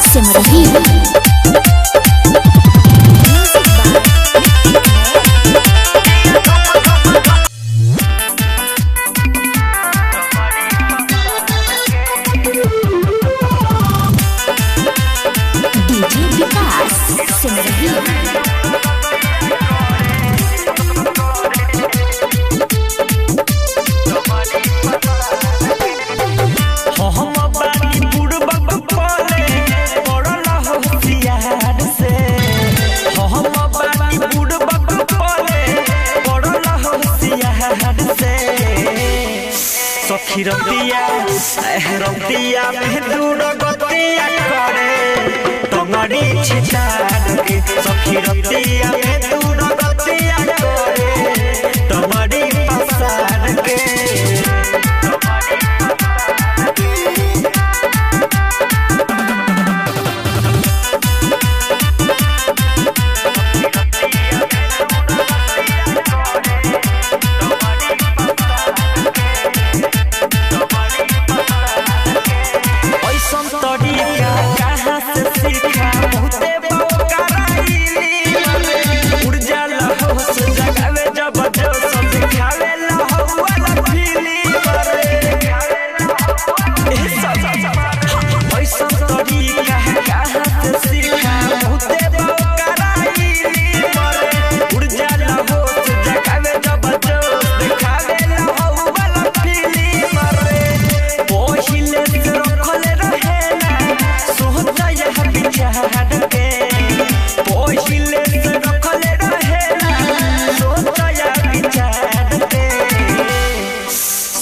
Simrahi DJ विकास सिमरही रतिया में दूर गतिया करे तमरी छिटार के सखी रतिया में दूर गतिया करे तमरी पसार के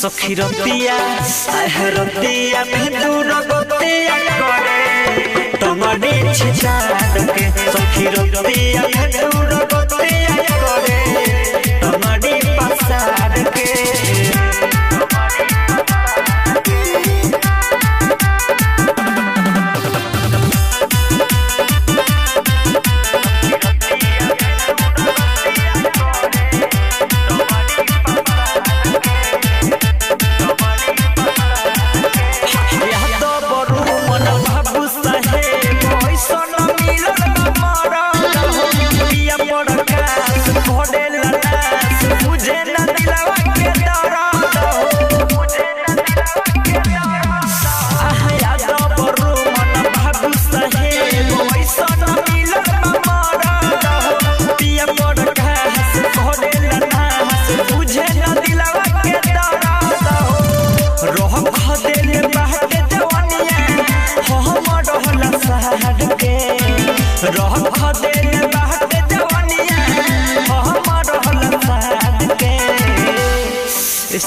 सखी रतिया में दूर गतिया करे तमरी छिटार के सखी रतिया में दूर गतिया करे तमरी पसार के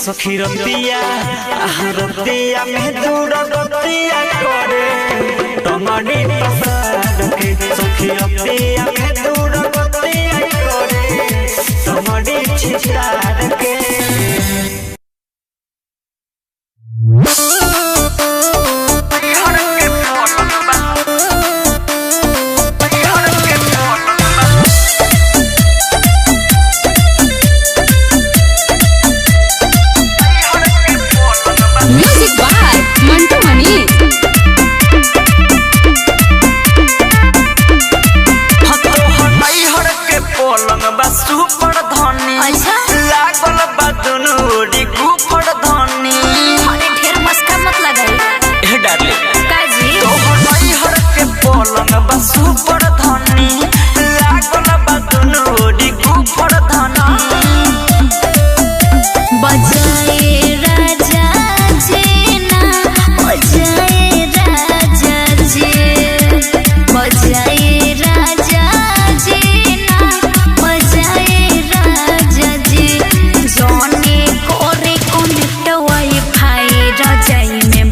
सखी रतिया में दूर गतिया करे तमरी पसार के सखी रतिया में दूर गतिया करे तमरी छिटार के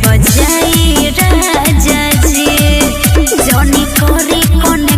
बजाए राजा जी जॉनी करे कोने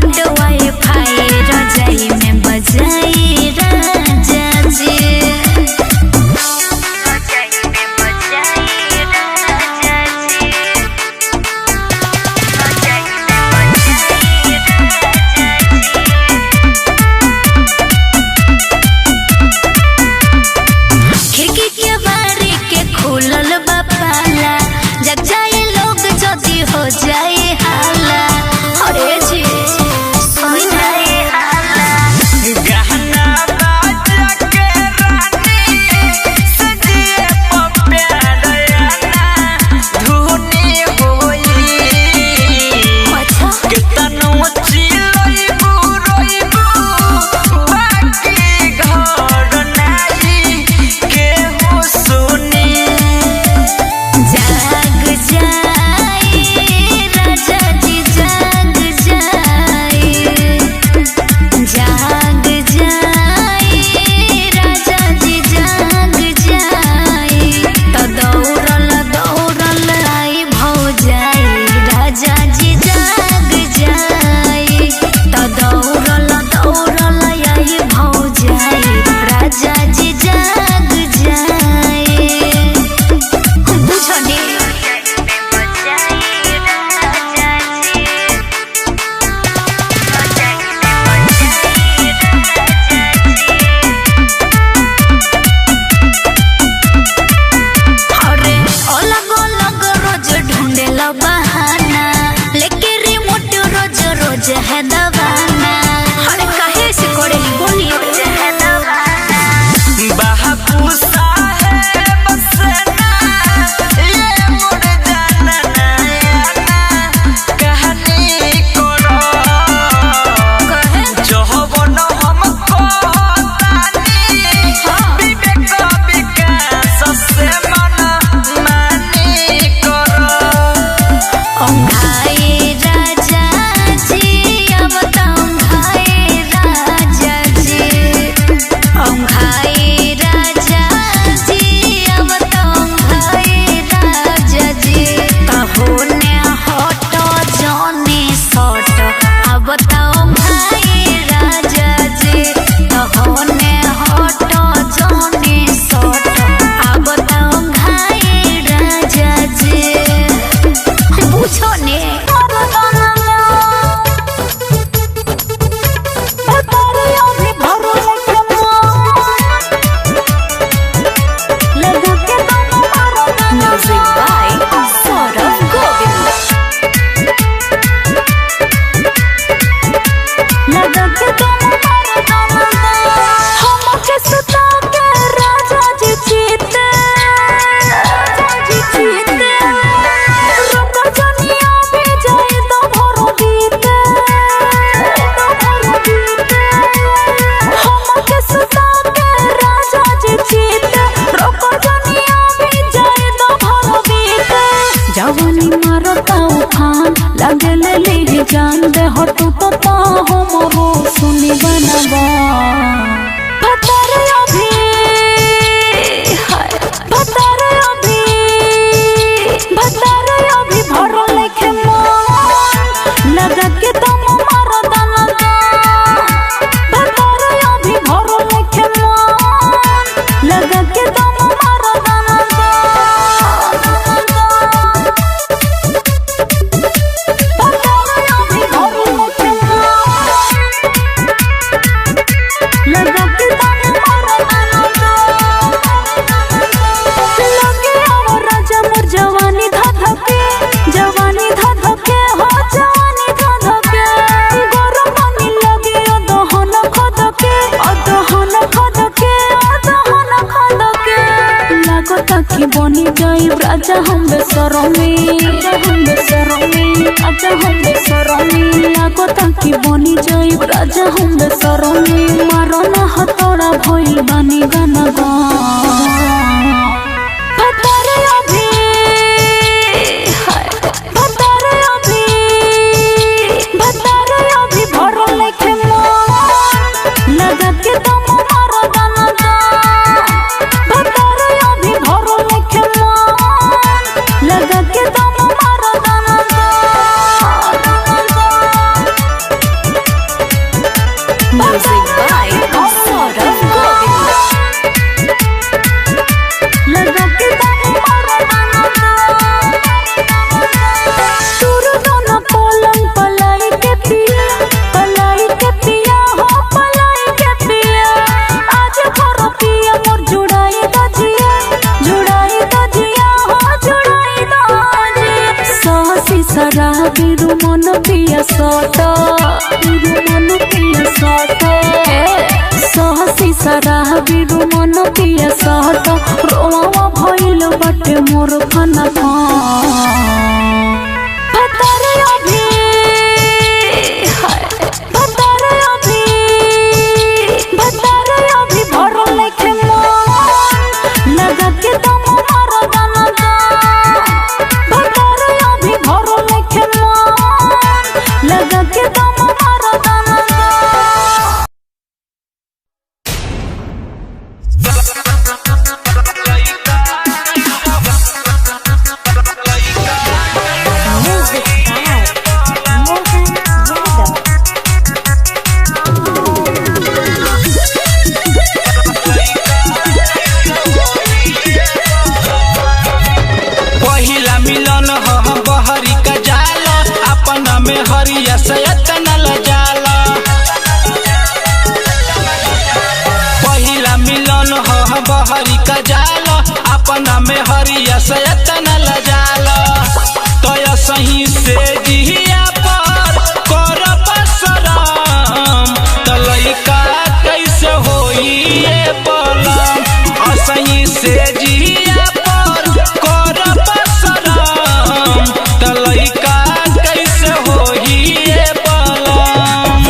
जान दे हो तू तो हमरो सुनी बनवा भतर अभी हाय भतर अभी भरो लेखे मन लगा के तुम मारो दाना भतर अभी भरो लेखे मन लगा के तुम मारो दाना की बनी जाई राजा हम बेसरमी आजा हम बेसरमी लागो ताकि बनी जाई राजा हम बेसरमी मारो ना हथौड़ा भइल बानी गाना गा भतर अभी हाय भतर अभी भरो लेखे मन लगा के तुम मारो दाना लगा के तुम मारो दाना म्यूजिक बाय सौरभ गोविंद लगा के तुम मारो दाना सुर दोनों पलंग पलाई के पिया हो पलाई के पिया आज करो पिया मोर जुड़ाई दजिया हो जुड़ाई साहसी शराबी मन पिया सटा साहसी शराबी मन पिया सटा रोवा भइल बटे मोर खाना भतर अभी हाय भतर अभी भरो लेखे मन लगा के तुम मारो दाना भरो लेखे मन लगा के तुम मारो दाना पहिला मिलन ह बहरी का जाल अपना में हरिया सयतन लजाल पहिला मिलन ह बहरी का जाल अपना में हरिया सयतन लजाल तय सही से जिया पर कर बसराम तलैका कैसे होई ए पलम असही से जिया पर कर बसराम तलैका कैसे होई ए पलम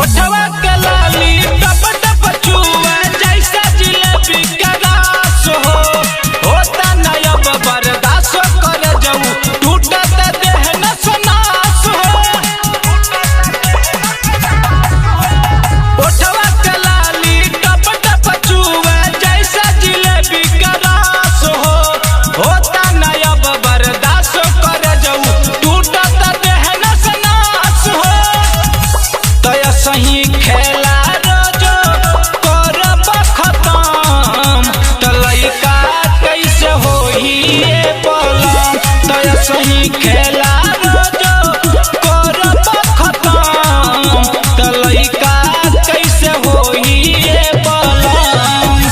ओठवा के लाली टप टप चुआ जैसा जिलेबी का रस हो होता नयब बर्दाश्त कर जाऊं टूटत देह नस नास हो ओठवा के लाली टप टप चुआ जैसा जिलेबी का रस हो होता नयब बर्दाश्त कर जाऊं टूटत देह नस नास हो तय सही खेला रोजो करब खतम तलैका कैसे होई ए पलम तय सही खेला रोजो करब खतम तलैका कैसे होई ए पलम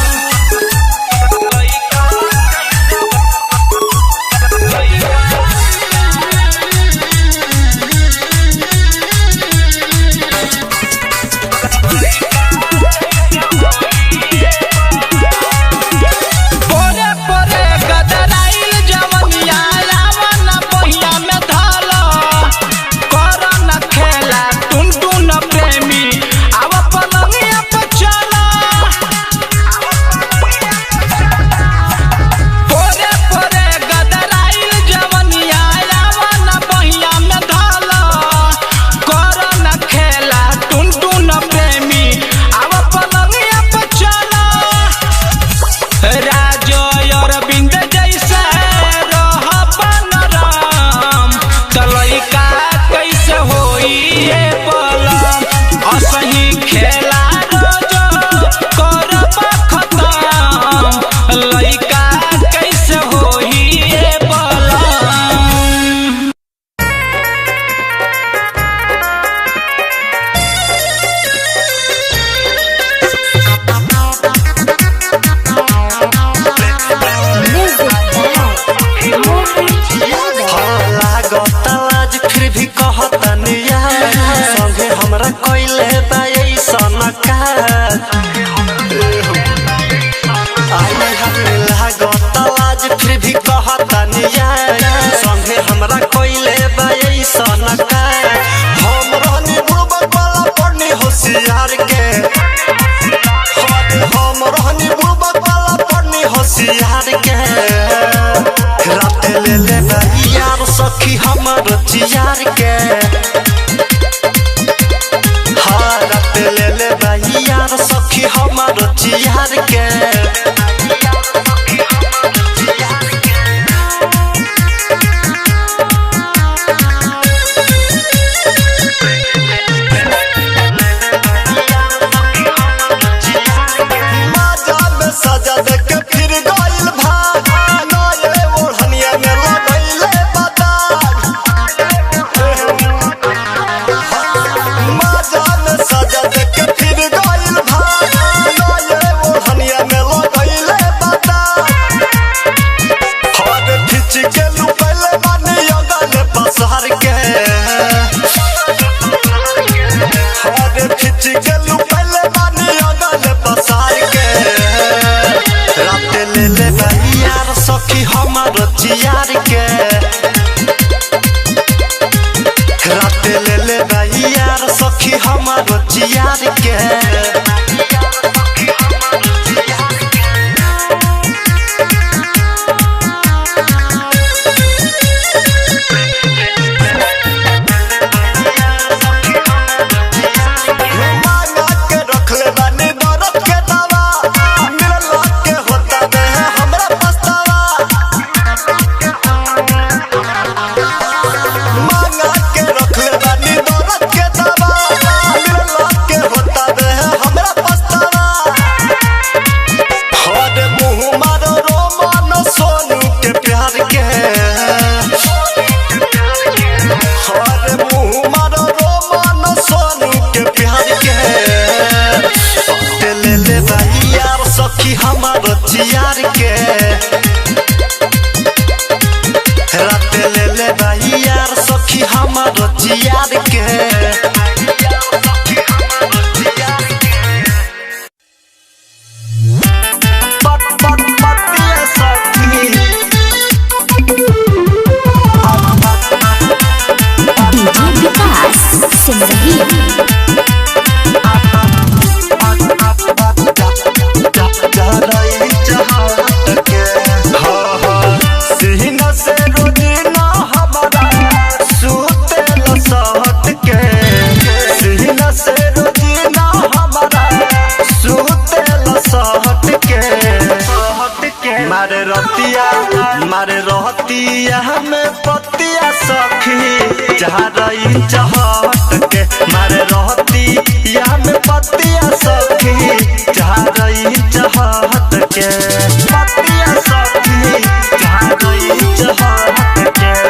खेला रोजो करब खत्म लइका कैसे होई ए बलम। आज फिर भी कहतनी संगे हमरा कोइले बाई सनका आज फिर भी कहतनी संगे हमरा कोइले बाई सनका हम रहनी बुड़बक वाला पढ़नी होशियार के हम रहनी बुड़बक वाला पढ़नी होशियार के रात ले ले यार सखी हमर चियार के हाँ रात ले ले यार सखी हमर चियार के सजा दे के फिर गइल भाग नए ओढ़निया में लगइले बदाग मजा में सजा दे के फिर गइल भाग नए ओढ़निया में लगइले बदाग हद खिच के लुकइले बानी अगले पसहर के हद खिच के लुकइले बानी अगले पसहर के रात ले ले यार सखी हमर चियार के रात ले ले यार सखी हमर चियार के चियार के रात ले ले यार सखी हमर चियार के मारे रहतिया हमें पतिया सखी जहाँ रही चहट के मारे रहतिया हमें पतिया सखी जहाँ रही चहट के पतिया सखी जहाँ रही चहट के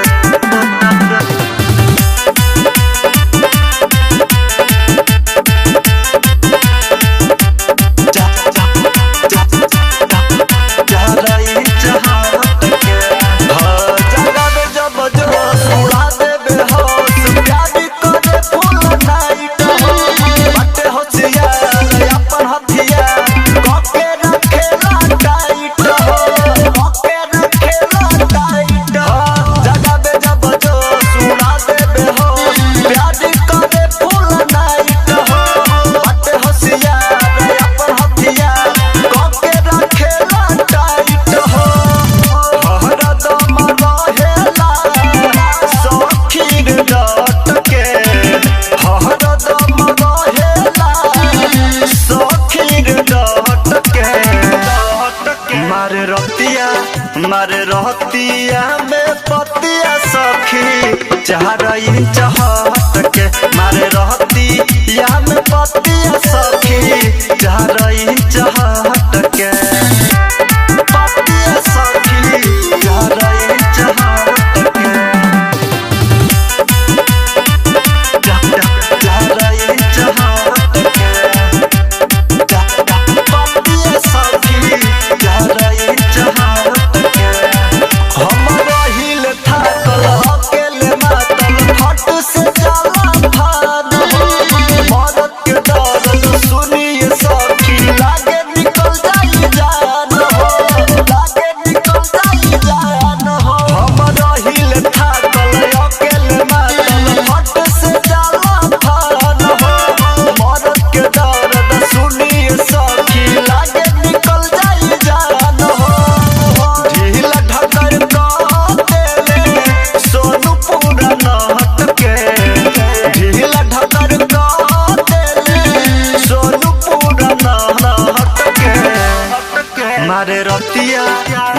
मारे रहतिया में पतिया सखी चाह रही चाहत के मारे रहतिया में पतिया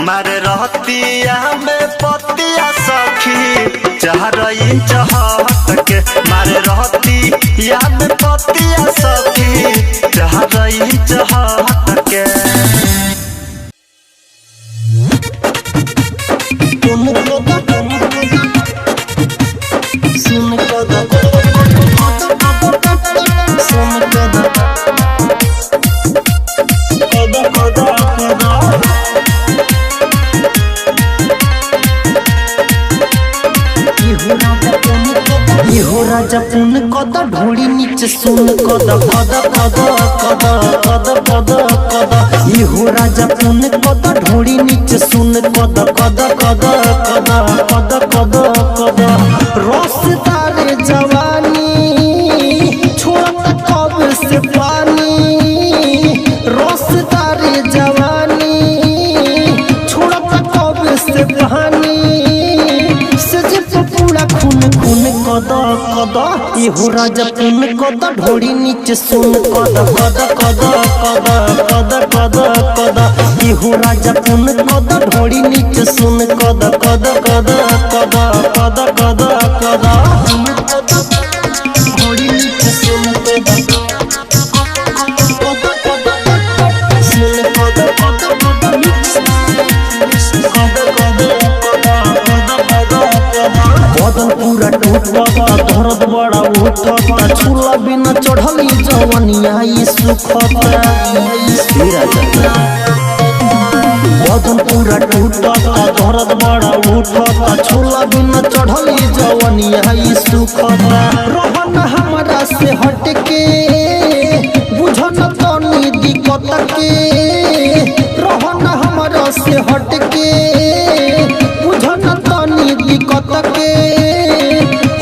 मारे रहतिया में पतिया सखी 4 इंच हट के मारे रहतिया में पतिया सखी 4 इंच हट के इहो राजा पुन कद ढोड़ी नीचे सुन कद कद कद कद कद कद कद इहो राजा पुन कद ढोड़ी नीचे सुन कद कद कद कद कद कद कद रसदार जवानी छोड़त कब से पानी रसदार जवानी छोड़त कब से पानी कद कद इहो राजा पुन कद ढोड़ी नीचे सुन कद कद कद कद कद कद कद इहो राजा पुन कद ढोड़ी नीचे सुन कद कद कद कद कद कद कद ढोड़ी नीचे सुन कद बदन पूरा टूटता दर्द बड़ा उठता छुला बिना चढ़ली जवनिया ई सुखता बदन पूरा टूटता दर्द बड़ा उठता छुला बिना चढ़ली जवनिया ई सुखता रहन हमरा से हटके बुझन तनी दिक्कत के रहन हमरा से हटके बुझन तनी दिक्कत के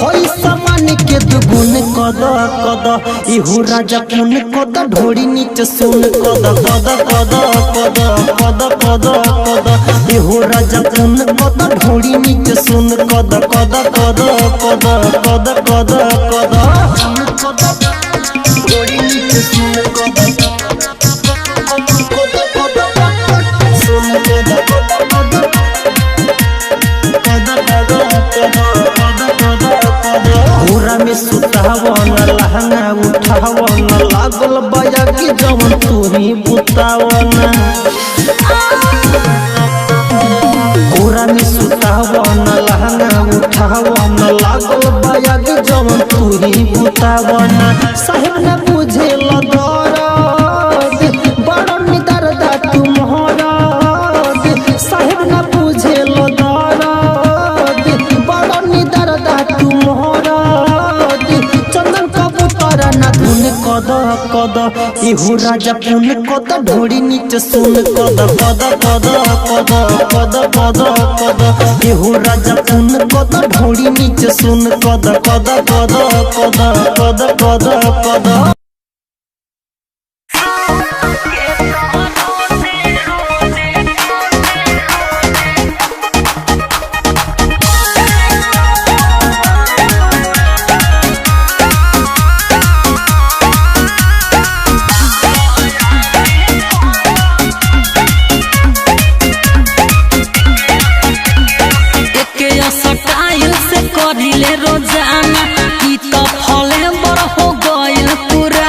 होई समान के दुगुन कद कद इहो राजा पुन कद ढोड़ी नीचे सुन कद कद कद कद कद कद कद इहो राजा पुन कद ढोड़ी नीचे सुन कद कद कद कद कद कद कद ढोड़ी नीचे सुन कद घोरा में सुतावन लहंगा उठावन लागल बया की जवन तू ही बुतावन घोरा में सुतावन लहंगा उठावन लागल बया की जवन तू ही बुतावन साहेब न बुझे दर्द बड़ निदर्द तू मोहरद साहेब न बुझे दर्द बड़ निदर्द तू मोहरद चंदन कबूतर न धुन कद कद इहो राजा पुन कद ढोड़ी नीचे सुन कद कद कद कद कद कद कद इहो राजा पुन कद ढोड़ी नीचे सुन कद कद कद कद कद कद कद करिले रोजाना ई तो फले बड़ हो गइल पूरा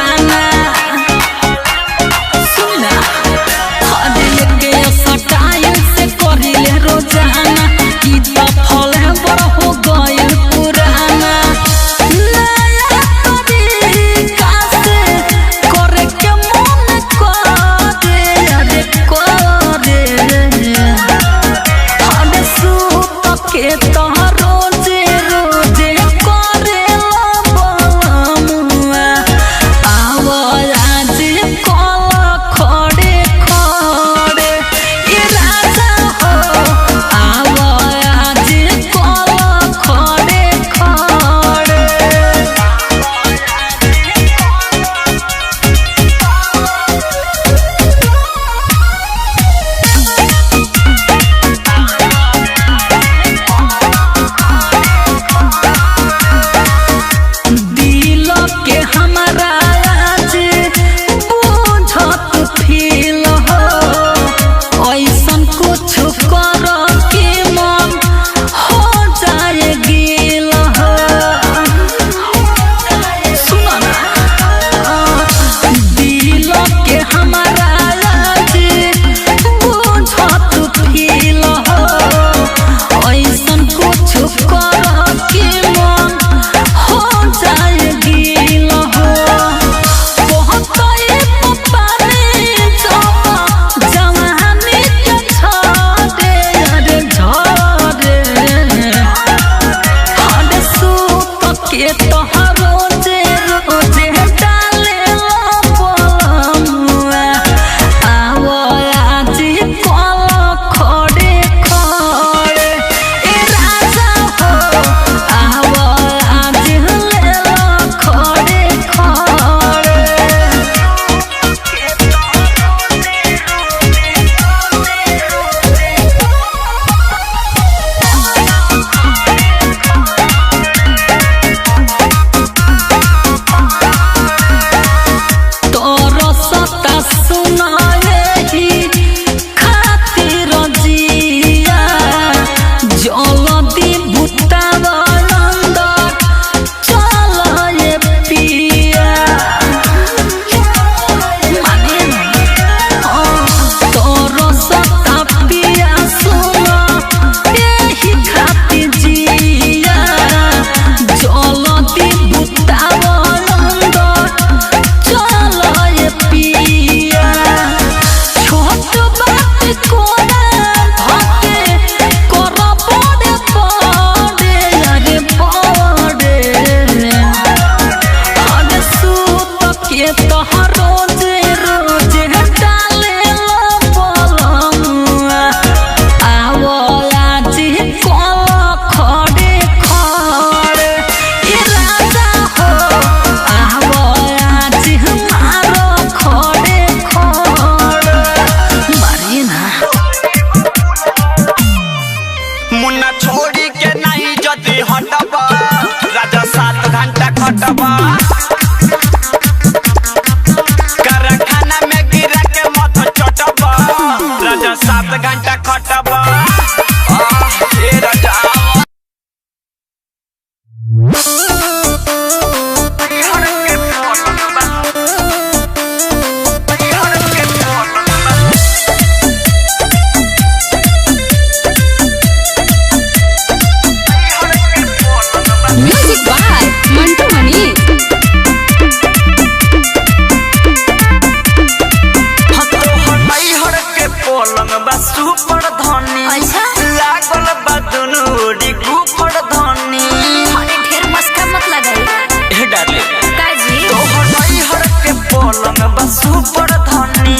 सुपर धनी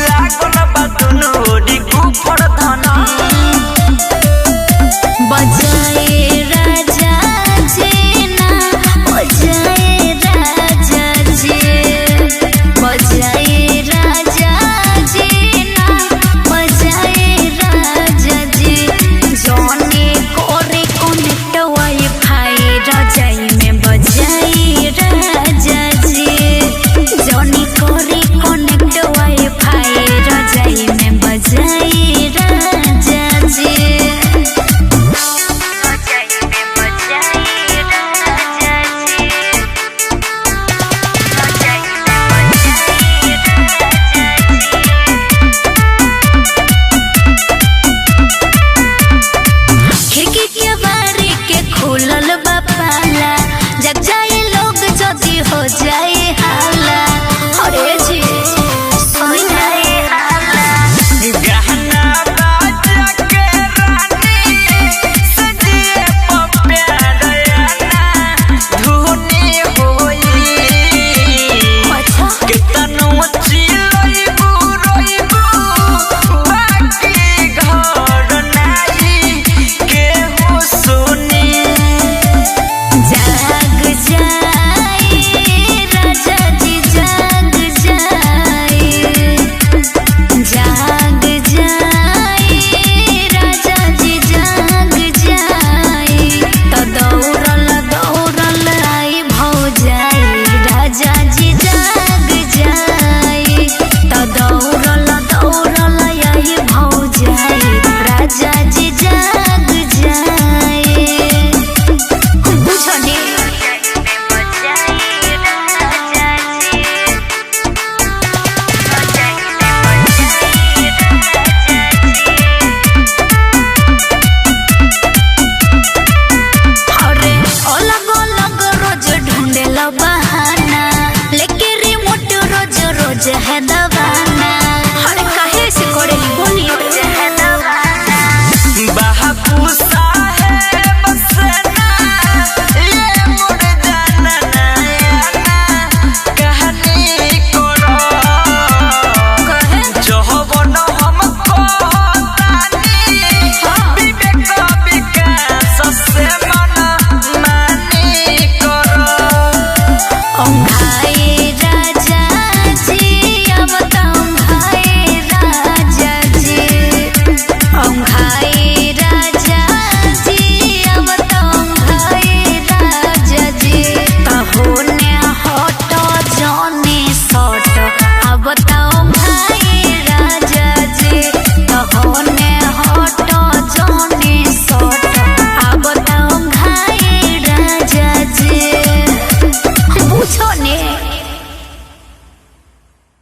लागल बा दुनु ओडी गुफर धनी बजाए राजा जी ना बजाए राजा जी बजाए राजा जी ना बजाए राजा जी जोने कोरे कनेक्ट वाईफाई रजाई में बजाए राजा जी जोने कोरे कनेक्ट वाईफाई रजाई में बजाए राजा जी खिड़की के बारी के खुलल बा पाला जग जाए लोग जदी हो जाए हाला अरे जी सुन जाए हाला गहना बाजा के रानी सजिए प्यारा धुनी होई अच्छा केतनो चिलइबू रोइबू बाकी घर नाही केहू सुनी जाग जाए राजा जी जाग जाए जाग जाए राजा जी जाग जाए तो दौड़ल आई भौ जाए राजा जी जाग जाए तो दौड़ल आई भौ जाए राजा जी जाग जाए बुझनी अरे अलग अलग रोज ढूंढेला बहाना लेके रिमोट रोज रोज है दबाना अरे काहे से करे बोली रोज है